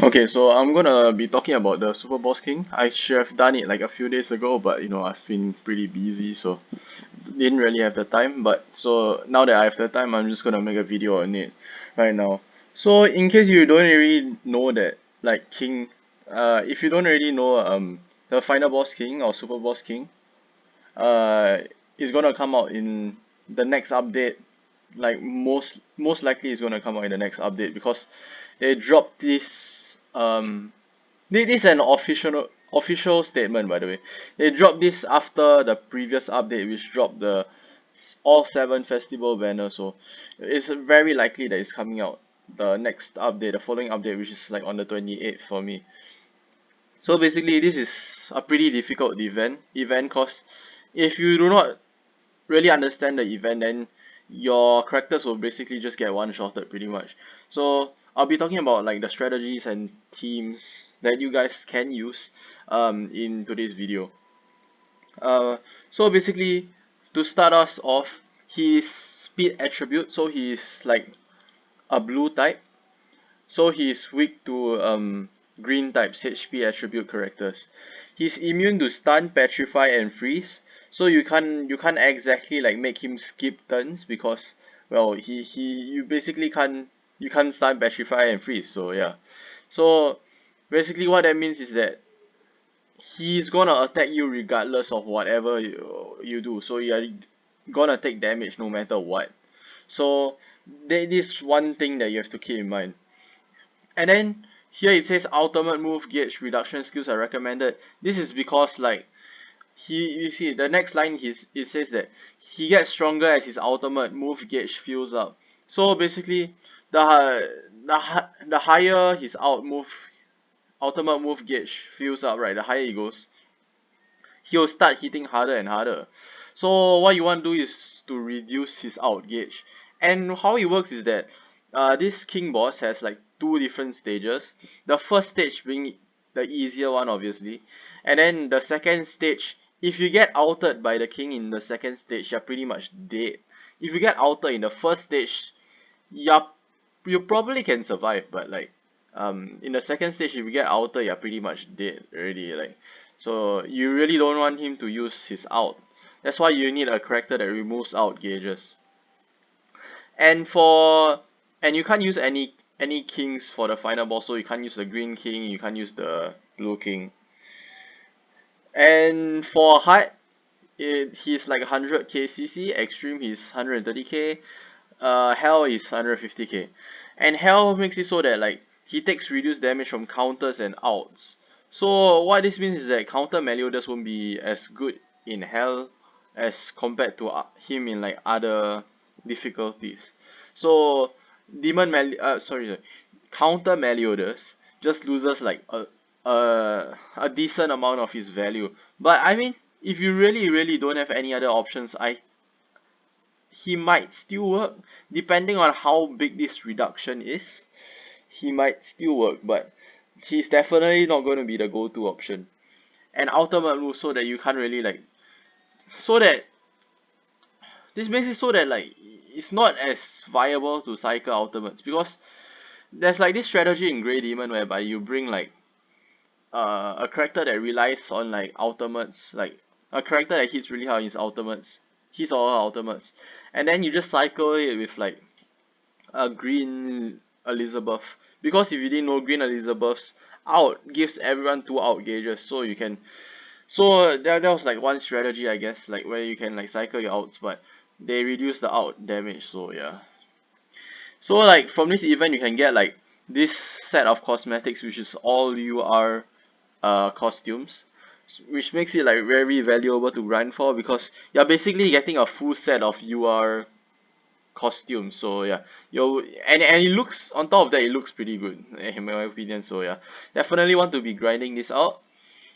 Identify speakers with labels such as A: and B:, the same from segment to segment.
A: Okay, so I'm gonna be talking about the Super Boss King. I should have done it like a few days ago, but I've been pretty busy, so didn't really have the time. But so now that I have the time, I'm just gonna make a video on it right now. So in case you don't really know that, like King, if you don't already know the Final Boss King or Super Boss King, uh, is gonna come out in the next update. Like most likely, it's gonna come out in the next update because they dropped this um this is an official statement, by the way. They dropped this after the previous update, which dropped the all seven festival banners. So it's very likely that it's coming out the next update, the following update, which is like on the 28th for me. So basically, this is a pretty difficult event cause if you do not really understand the event, then your characters will basically just get one-shotted pretty much. So I'll be talking about like the strategies and teams that you guys can use in today's video. Uh, so basically, to start us off, his speed attribute, so he's like a blue type, so he's weak to green types HP attribute characters. He's immune to stun, petrify, and freeze. So you can't exactly like make him skip turns because well he you basically can't stun, petrify, and freeze. So yeah. So basically what that means is that he's gonna attack you regardless of whatever you do. So you're gonna take damage no matter what. So that is one thing that you have to keep in mind. And then here it says ultimate move gauge reduction skills are recommended. This is because like you see the next line it says that he gets stronger as his ultimate move gauge fills up. So basically the higher his ultimate move gauge fills up, right, the higher he goes, he'll start hitting harder and harder. So what you want to do is to reduce his out gauge. And how it works is that this king boss has like two different stages. The first stage being the easier one, obviously, and then the second stage, if you get outed by the king in the second stage, you're pretty much dead. If you get outed in the first stage, you're you probably can survive, but like in the second stage, if you get outed, you're pretty much dead already. Like, so you really don't want him to use his out. That's why you need a character that removes out gauges. And for and you can't use any kings for the final boss, so you can't use the green king, you can't use the blue king. And for height, he's like 100k CC, extreme he's 130k, hell is 150k. And hell makes it so that like he takes reduced damage from counters and outs. So what this means is that counter Meliodas won't be as good in hell as compared to him in like other difficulties. So sorry, counter Meliodas just loses like a decent amount of his value. But I mean, if you really don't have any other options, he might still work depending on how big this reduction is. He might still work, but he's definitely not going to be the go-to option. And ultimate move so that you can't really like so that this makes it so that like it's not as viable to cycle ultimates because there's like this strategy in Grey Demon whereby you bring like a character that relies on like ultimates, like a character that hits really hard in his or her ultimates, and then you just cycle it with like a green Elizabeth, because if you didn't know, green Elizabeth's out gives everyone two out gauges, so you can that was like one strategy, I guess, like where you can like cycle your outs, but they reduce the out damage. So yeah, so like from this event you can get like this set of cosmetics, which is all UR costumes, which makes it like very valuable to grind for because you're basically getting a full set of UR costume. So yeah, and it looks, on top of that, it looks pretty good in my opinion. So yeah, definitely want to be grinding this out.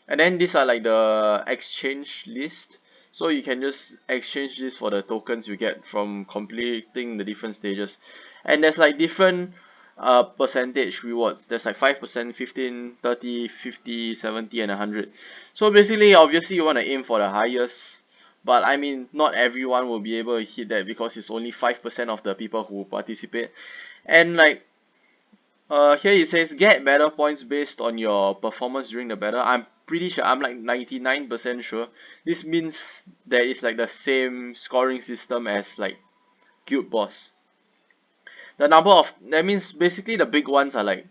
A: And then these are like the exchange list, so you can just exchange this for the tokens you get from completing the different stages. And there's like different percentage rewards. There's like 5%, 15, 30, 50, 70, and 100. So basically, obviously you want to aim for the highest, but I mean not everyone will be able to hit that because it's only 5% of the people who participate. And like Here it says get battle points based on your performance during the battle. I'm pretty sure, I'm like 99% sure. This means that it's like the same scoring system as like Guild Boss. The number of, that means basically the big ones are like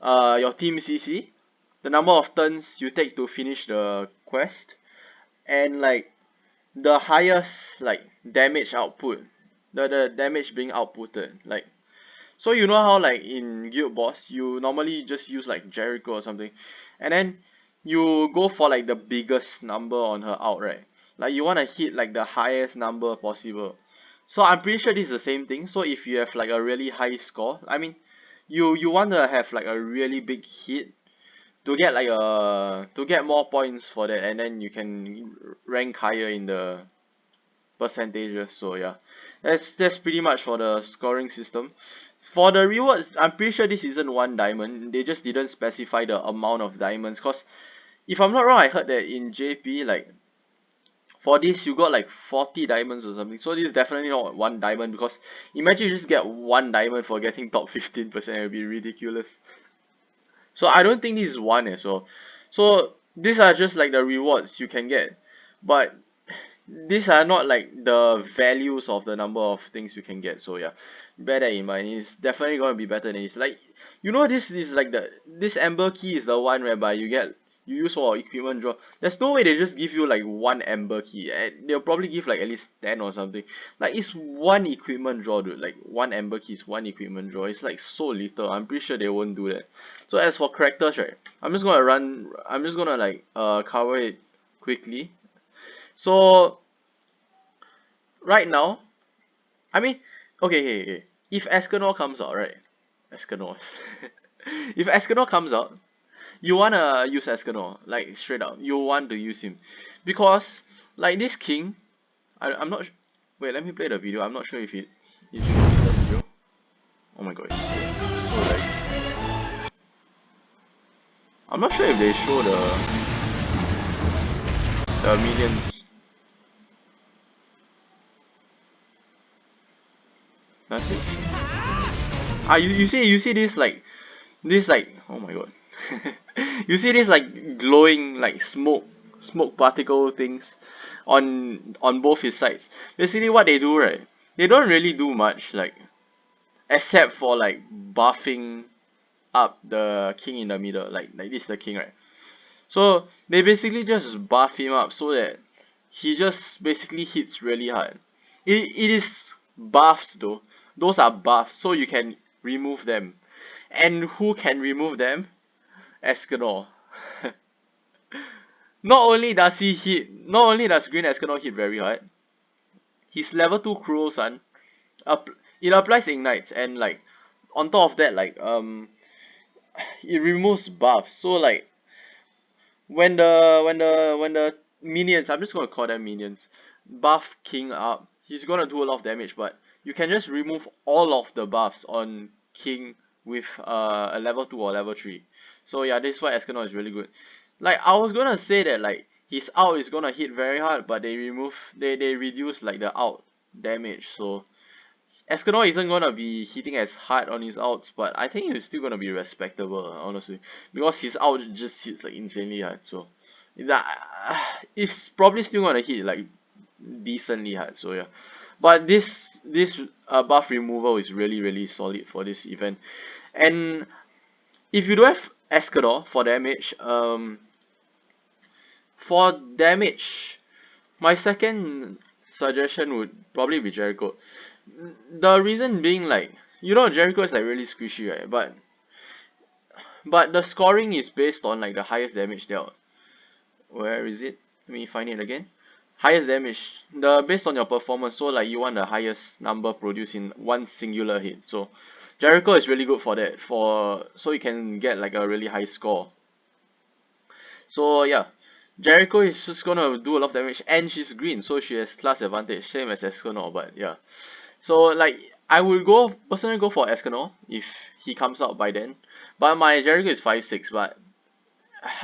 A: your team CC, the number of turns you take to finish the quest, and like the highest like damage output, the damage being outputted. Like, so you know how like in Guild Boss you normally just use like Jericho or something, and then you go for like the biggest number on her out, right? Like you wanna hit like the highest number possible. So I'm pretty sure this is the same thing. So if you have like a really high score, I mean, you wanna have like a really big hit to get like to get more points for that, and then you can rank higher in the percentages. So yeah, that's pretty much for the scoring system. For the rewards, I'm pretty sure this isn't one diamond. They just didn't specify the amount of diamonds. Cause if I'm not wrong, I heard that in JP like for this you got like 40 diamonds or something. So this is definitely not one diamond, because imagine you just get one diamond for getting top 15%. It would be ridiculous. So I don't think this is one as well. So these are just like the rewards you can get, but these are not like the values of the number of things you can get. So yeah, bear that in mind. It's definitely gonna be better than this. Like, you know, this is like this amber key is the one whereby you use for equipment draw. There's no way they just give you like one amber key, and they'll probably give like at least 10 or something. Like, it's one equipment draw, dude. Like, one amber key is one equipment draw. It's like so little. I'm pretty sure they won't do that. So as for characters, right, I'm just gonna like cover it quickly. So right now, I mean, okay, okay. If Escanor comes out, right? Escanor. If Escanor comes out, you wanna use Escanor, like straight up. You want to use him, because like this king, I'm not. Wait, let me play the video. I'm not sure if it shows the video. Oh my god. So like, I'm not sure if they show the minions. That's it. Ah, you see this like, oh my god. You see this like glowing like smoke particle things on both his sides. Basically what they do, right, they don't really do much, like, except for like buffing up the king in the middle. Like this is the king, right? So they basically just buff him up so that he just basically hits really hard. It is buffs though. Those are buffs, so you can remove them. And who can remove them? Escanor. Not only does Green Escanor hit very hard, his level 2 Cruel Sun, it applies ignites, and like on top of that, like it removes buffs. So like when the minions, I'm just gonna call them minions, buff King up, he's gonna do a lot of damage, but you can just remove all of the buffs on King with a level 2 or level 3. So yeah, this is why Escanor is really good. Like, I was gonna say that like his out is gonna hit very hard, but they reduce like the out damage. So Escanor isn't gonna be hitting as hard on his outs, but I think he's still gonna be respectable, honestly, because his out just hits like insanely hard. So that it's probably still gonna hit like decently hard. So yeah, but this buff removal is really solid for this event. And if you do have Escanor for damage, my second suggestion would probably be Jericho. The reason being, like, you know, Jericho is like really squishy, right? But the scoring is based on like the highest damage dealt. Where is it? Let me find it again. Highest damage, the based on your performance. So like you want the highest number produced in one singular hit. So Jericho is really good for that. So you can get like a really high score. So yeah, Jericho is just gonna do a lot of damage, and she's green, so she has class advantage, same as Escanor. But yeah, so like I will personally go for Escanor if he comes out by then. But my Jericho is 5-6, but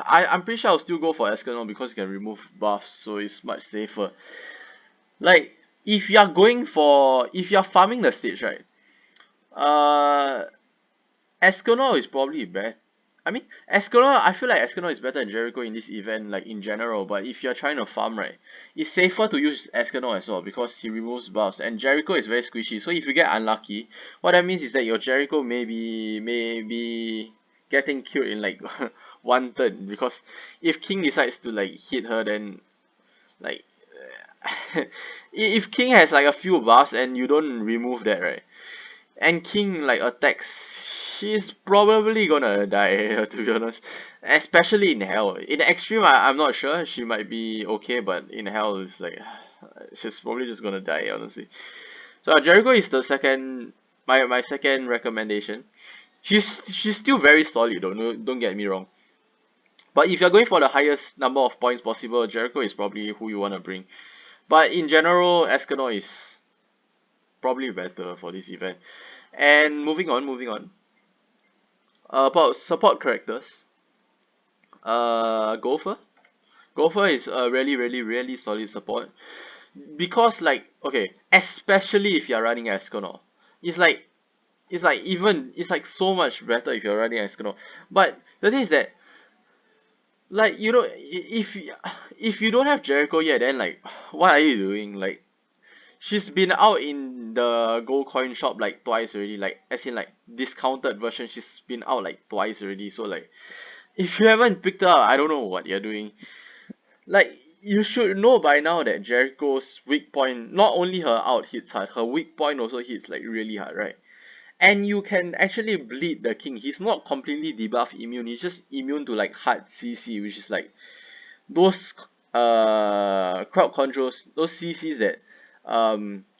A: I'm pretty sure I'll still go for Escanor because you can remove buffs, so it's much safer. Like, if you're farming the stage, right? Uh Escanor is probably bad. I mean, Escanor, I feel like Escanor is better than Jericho in this event, like in general, but if you're trying to farm, right, it's safer to use Escanor as well because he removes buffs, and Jericho is very squishy, so if you get unlucky, what that means is that your Jericho may be getting killed in like one turn, because if King decides to like hit her, then like if King has like a few buffs and you don't remove that, right, and King like attacks, she's probably gonna die to be honest. Especially in hell. In extreme, I'm not sure. She might be okay, but in hell, it's like she's probably just gonna die honestly. So Jericho is the second, my second recommendation. She's still very solid though. No, don't get me wrong. But if you're going for the highest number of points possible, Jericho is probably who you wanna bring. But in general, Escanor is probably better for this event. And moving on. About support characters. Gopher. Gopher is a really solid support because like okay, especially if you're running Escanor, it's like it's like so much better if you're running Escanor. But the thing is that like you know if you don't have Jericho yet, then like what are you doing? Like she's been out in the gold coin shop like twice already. Like as in like discounted version, she's been out like twice already. So like if you haven't picked her up, I don't know what you're doing. Like you should know by now that Jericho's weak point, not only her out hits hard, her weak point also hits like really hard, right? And you can actually bleed the king. He's not completely debuff immune, he's just immune to like hard CC, which is like those crowd controls, those CCs that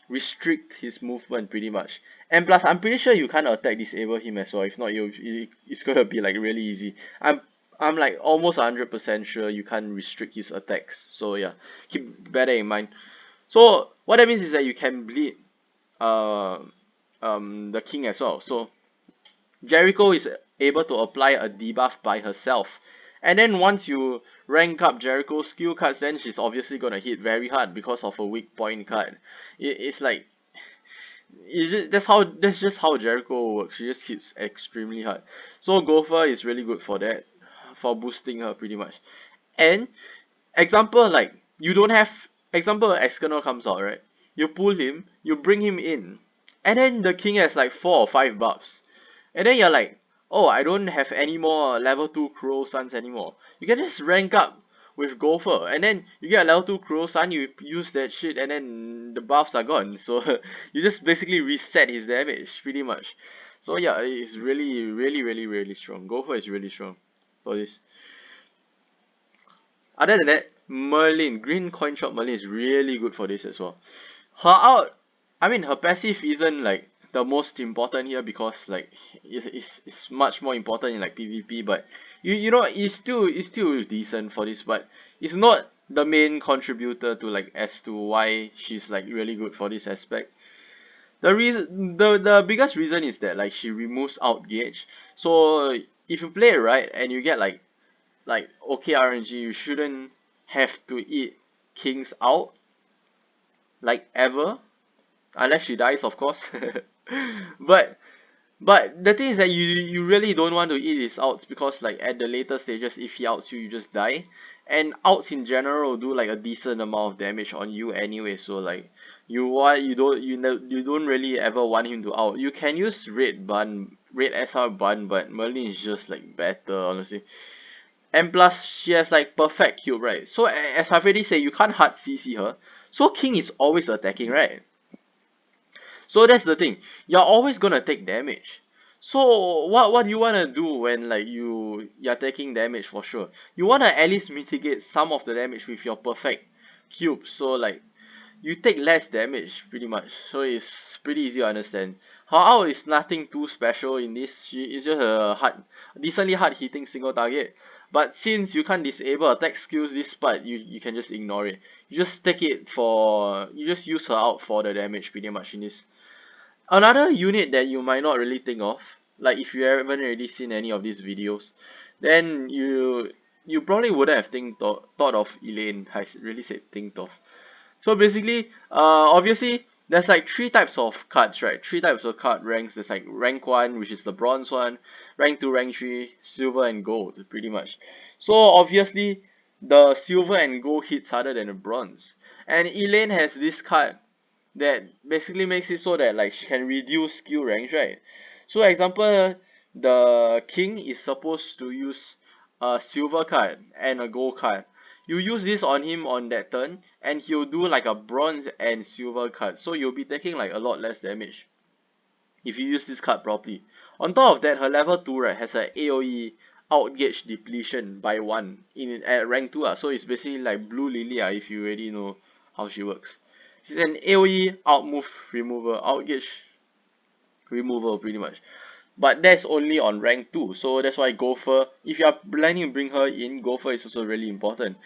A: restrict his movement pretty much. And plus I'm pretty sure you can't attack disable him as well. If not it's gonna be like really easy. I'm like almost 100% sure you can't restrict his attacks. So yeah, keep better in mind. So what that means is that you can bleed uh the king as well. So Jericho is able to apply a debuff by herself. And then once you rank up Jericho's skill cards, then she's obviously gonna hit very hard because of a weak point card. It's like that's just how Jericho works. She just hits extremely hard. So Gopher is really good for that, for boosting her pretty much. And example like you don't have example Escanor comes out, right? You pull him, you bring him in, and then the king has like 4 or 5 buffs. And then you're like, oh, I don't have any more level 2 Crow Suns anymore. You can just rank up with Gopher, and then you get a level 2 Crow Sun, you use that shit, and then the buffs are gone. So you just basically reset his damage, pretty much. So yeah, it's really strong. Gopher is really strong for this. Other than that, Merlin, Green Coin Shop Merlin is really good for this as well. Her out, I mean her passive isn't like the most important here because like it's much more important in like PvP, but you know it's still decent for this, but it's not the main contributor to like as to why she's like really good for this aspect. The biggest reason is that like she removes out gauge. So if you play it right and you get like okay RNG, you shouldn't have to eat kings out like ever, unless she dies of course. but but the thing is that you really don't want to eat his outs because like at the later stages if he outs you, you just die. And outs in general do like a decent amount of damage on you anyway, so like you don't really ever want him to out. You can use red SR bun, but Merlin is just like better honestly. And plus she has like perfect cube, right? So as I've already said, you can't hard CC her. So King is always attacking, right? So that's the thing. You're always gonna take damage. So what do you wanna do when like you're taking damage for sure? You wanna at least mitigate some of the damage with your perfect cube. So like you take less damage pretty much. So it's pretty easy to understand. Her out is nothing too special in this. She is just a decently hard hitting single target. But since you can't disable attack skills this part, you can just ignore it. You just take it for you just use her out for the damage pretty much in this. Another unit that you might not really think of, like if you haven't already seen any of these videos, then you probably wouldn't have thought of Elaine. I really said think of. So basically, obviously there's like three types of cards, right? Three types of card ranks. There's like rank 1, which is the bronze one, rank 2, rank 3, silver and gold, pretty much. So obviously the silver and gold hits harder than the bronze. And Elaine has this card that basically makes it so that like she can reduce skill ranks, right? So example, the king is supposed to use a silver card and a gold card. You use this on him on that turn, and he'll do like a bronze and silver card. So you'll be taking like a lot less damage if you use this card properly. On top of that, her level 2 right has a AoE outgauge depletion by 1 in at rank 2 so it's basically like Blue Lily if you already know how she works. She's an AoE outmove removal, outgauge removal pretty much. But that's only on rank 2, so that's why Gopher, if you are planning to bring her in, Gopher is also really important.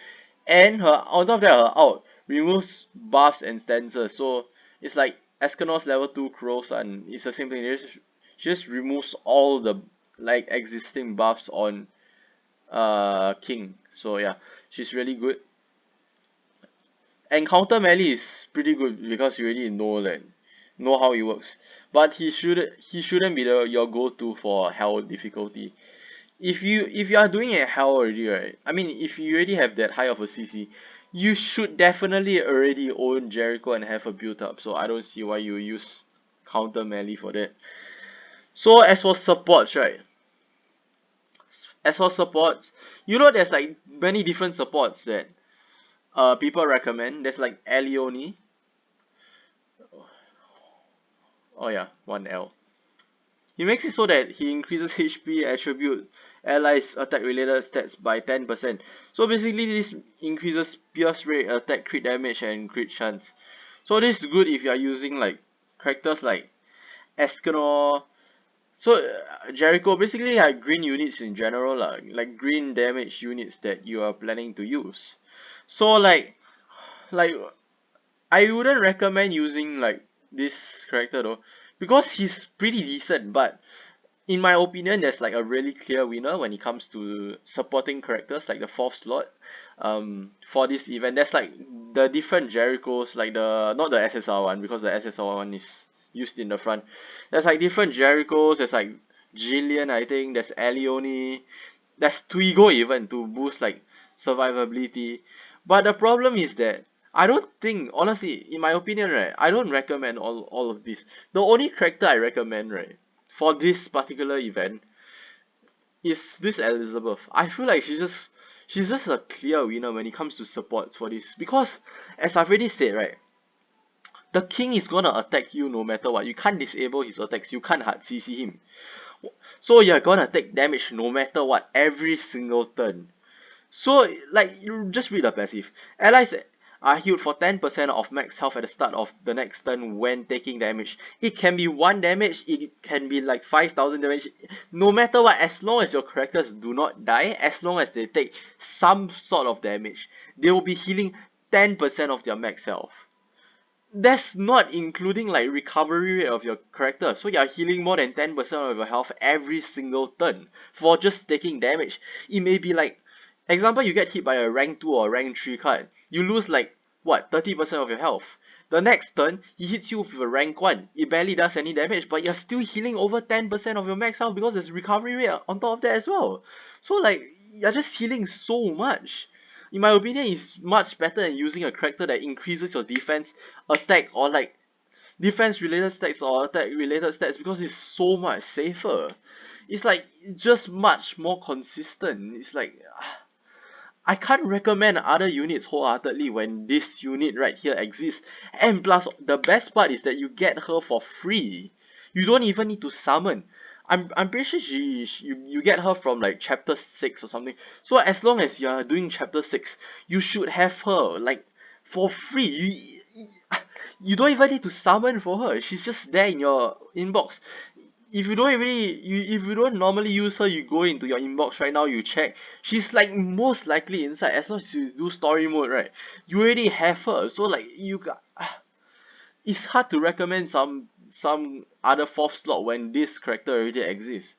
A: And her on top of that, her out removes buffs and stances, so it's like Escanor's level 2 Crowsun, it's the same thing, she just removes all the like existing buffs on King, so yeah, she's really good. And counter melee is pretty good because you already know how it works. But he shouldn't be your go-to for hell difficulty. If you are doing a hell already, right? I mean, if you already have that high of a CC, you should definitely already own Jericho and have a build up. So I don't see why you use counter melee for that. So as for supports, right? As for supports, there's like many different supports that people recommend. There's like Alioni. Oh yeah, 1L. He makes it so that he increases HP attribute allies attack related stats by 10%. So basically this increases pierce rate, attack crit damage and crit chance. So this is good if you are using like characters like Escanor. So Jericho, basically like green units in general like green damage units that you are planning to use. So like I wouldn't recommend using like this character though, because he's pretty decent, but in my opinion there's like a really clear winner when it comes to supporting characters like the fourth slot. For this event there's like the different Jerichos, like the not the SSR one because the SSR one is used in the front. There's like different Jerichos, there's like Jillian, I think there's Alioni, there's Twigo even to boost like survivability. But the problem is that I don't think, honestly, in my opinion, right, I don't recommend all of this. The only character I recommend, right, for this particular event is this Elizabeth. I feel like she's just a clear winner when it comes to supports for this, because as I've already said, right, the king is gonna attack you no matter what. You can't disable his attacks, you can't hard CC him. So you're gonna take damage no matter what every single turn. So like you just read the passive. Allies are healed for 10% of max health at the start of the next turn when taking damage. It can be 1 damage, it can be like 5,000 damage. No matter what, as long as your characters do not die, as long as they take some sort of damage, they will be healing 10% of their max health. That's not including like recovery rate of your character. So you're healing more than 10% of your health every single turn for just taking damage. It may be like, example, you get hit by a rank 2 or rank 3 card. You lose like, what, 30% of your health. The next turn, he hits you with a rank 1. It barely does any damage, but you're still healing over 10% of your max health because there's recovery rate on top of that as well. So like, you're just healing so much. In my opinion, it's much better than using a character that increases your defense, attack, or like defense related stats or attack related stats, because it's so much safer. It's like just much more consistent. It's like I can't recommend other units wholeheartedly when this unit right here exists. And plus, the best part is that you get her for free. You don't even need to summon. I'm pretty sure you get her from like chapter 6 or something. So as long as you're doing chapter 6, you should have her like for free. You don't even need to summon for her. She's just there in your inbox. If you don't normally use her, you go into your inbox right now, you check, she's like most likely inside. As long as you do story mode, right, you already have her. So like it's hard to recommend some other fourth slot when this character already exists.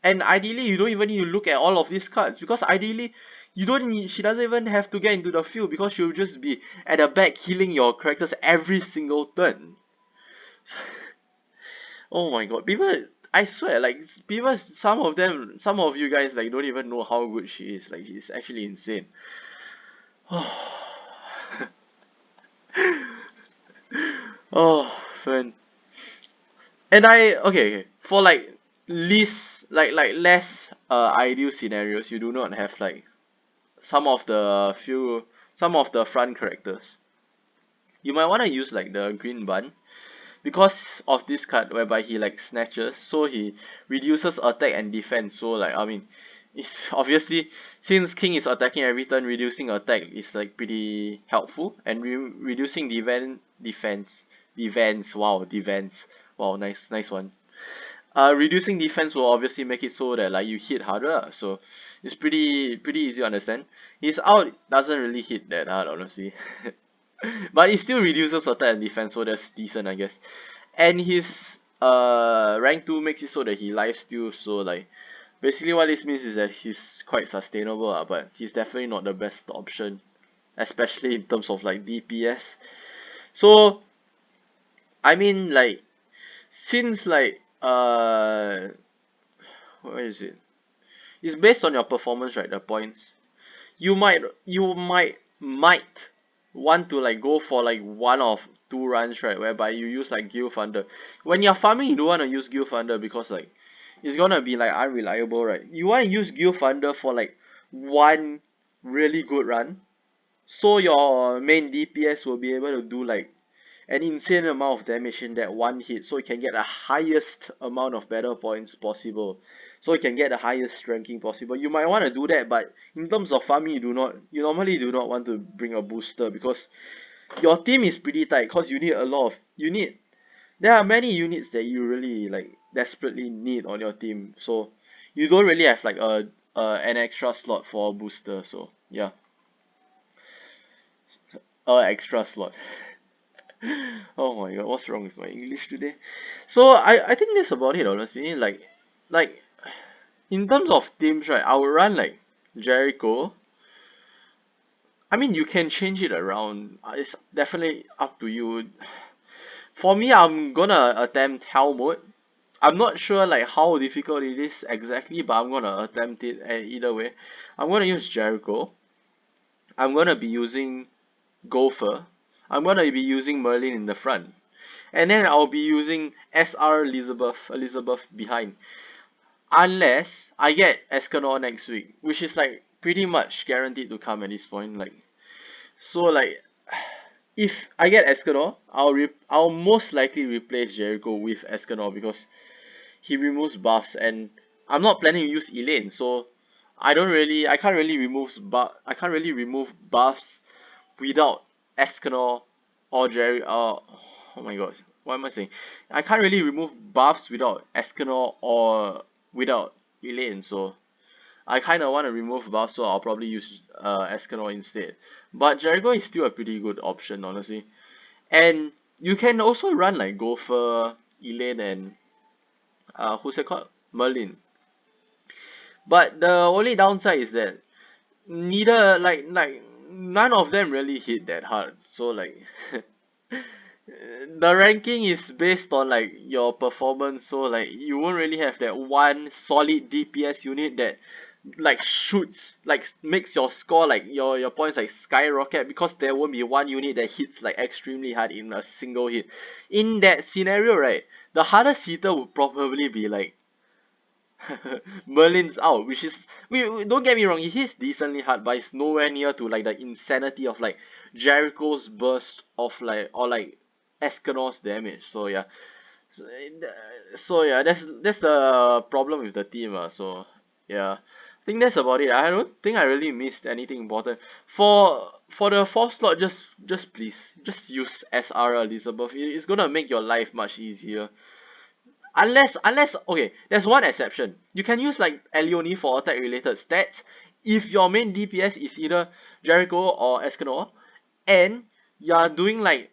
A: And ideally you don't even need to look at all of these cards, because ideally she doesn't even have to get into the field, because she'll just be at the back healing your characters every single turn. Oh my god, people, I swear, like people, some of them, some of you guys like don't even know how good she is. Like she's actually insane. Oh, man. And okay, for like least, like less ideal scenarios, you do not have like some of the few, some of the front characters. You might want to use like the green bun because of this card whereby he like snatches, so he reduces attack and defense. So like I mean, it's obviously since King is attacking every turn, reducing attack is like pretty helpful, and reducing defense. Wow, nice one. Reducing defense will obviously make it so that like you hit harder, so it's pretty easy to understand. His out doesn't really hit that hard, honestly. But it still reduces attack and defense, so that's decent, I guess. And his rank 2 makes it so that he lifesteals, so like basically what this means is that he's quite sustainable, but he's definitely not the best option, especially in terms of like DPS. So I mean like since like what is it? It's based on your performance, right? The points. You might want to like go for like one of two runs, right, whereby you use like Gil Thunder. When you're farming, you don't want to use Gil Thunder because like it's gonna be like unreliable, right? You want to use Gil Thunder for like one really good run, so your main DPS will be able to do like an insane amount of damage in that one hit, so you can get the highest amount of battle points possible, so you can get the highest ranking possible. You might want to do that, but in terms of farming, you normally do not want to bring a booster because your team is pretty tight, because there are many units that you really like desperately need on your team, so you don't really have like an extra slot for a booster. So yeah, extra slot. Oh my god, what's wrong with my English today? So I think that's about it, honestly. Like in terms of teams, right, I would run like Jericho. I mean, you can change it around. It's definitely up to you. For me, I'm gonna attempt Hell mode. I'm not sure like how difficult it is exactly, but I'm gonna attempt it either way. I'm gonna use Jericho. I'm gonna be using Gopher. I'm gonna be using Merlin in the front. And then I'll be using SR Elizabeth behind. Unless I get Escanor next week, which is like pretty much guaranteed to come at this point. Like so like if I get Escanor, I'll most likely replace Jericho with Escanor because he removes buffs, and I'm not planning to use Elaine, so I can't really remove buffs without Escanor or Jerry. Oh my god, what am I saying? I can't really remove buffs without Escanor or without Elaine, so I kind of want to remove buffs, so I'll probably use Escanor instead. But Jericho is still a pretty good option, honestly. And you can also run like Gopher, Elaine, and who's it called? Merlin. But the only downside is that neither like none of them really hit that hard. So like the ranking is based on like your performance, so like you won't really have that one solid DPS unit that like shoots, like makes your score, like your points like skyrocket, because there won't be one unit that hits like extremely hard in a single hit. In that scenario, right, the hardest hitter would probably be like Merlin's out, which is don't get me wrong, it hits decently hard, but it's nowhere near to like the insanity of like Jericho's burst of like, or like Escanor's damage. So yeah, so yeah, that's the problem with the team. So yeah, I think that's about it. I don't think I really missed anything important. For the fourth slot, just please just use SR Elizabeth. It's gonna make your life much easier. Unless okay, there's one exception. You can use like Elioni for attack related stats if your main DPS is either Jericho or Escanor, and you're doing like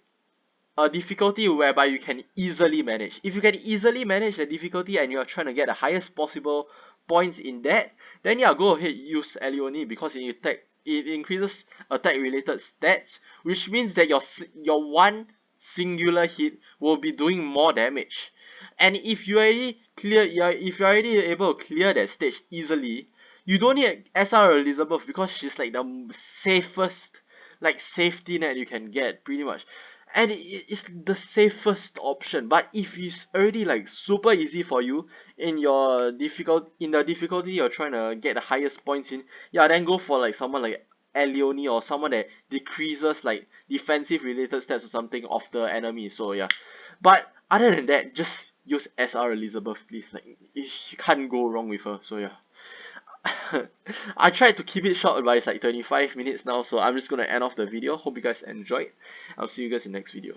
A: a difficulty whereby you can easily manage. If you can easily manage the difficulty and you're trying to get the highest possible points in that, then yeah, go ahead, use Elioni, because it increases attack related stats, which means that your one singular hit will be doing more damage. And if you already if you're already able to clear that stage easily, you don't need SR Elizabeth because she's like the safest, like safety net you can get pretty much. And it's the safest option. But if it's already like super easy for you in the difficulty you're trying to get the highest points in, yeah, then go for like someone like Elioni or someone that decreases like defensive related stats or something of the enemy. So yeah. But other than that, just use SR Elizabeth, please. Like you can't go wrong with her. So yeah. I tried to keep it short, but it's like 25 minutes now, so I'm just gonna end off the video. Hope you guys enjoyed. I'll see you guys in the next video.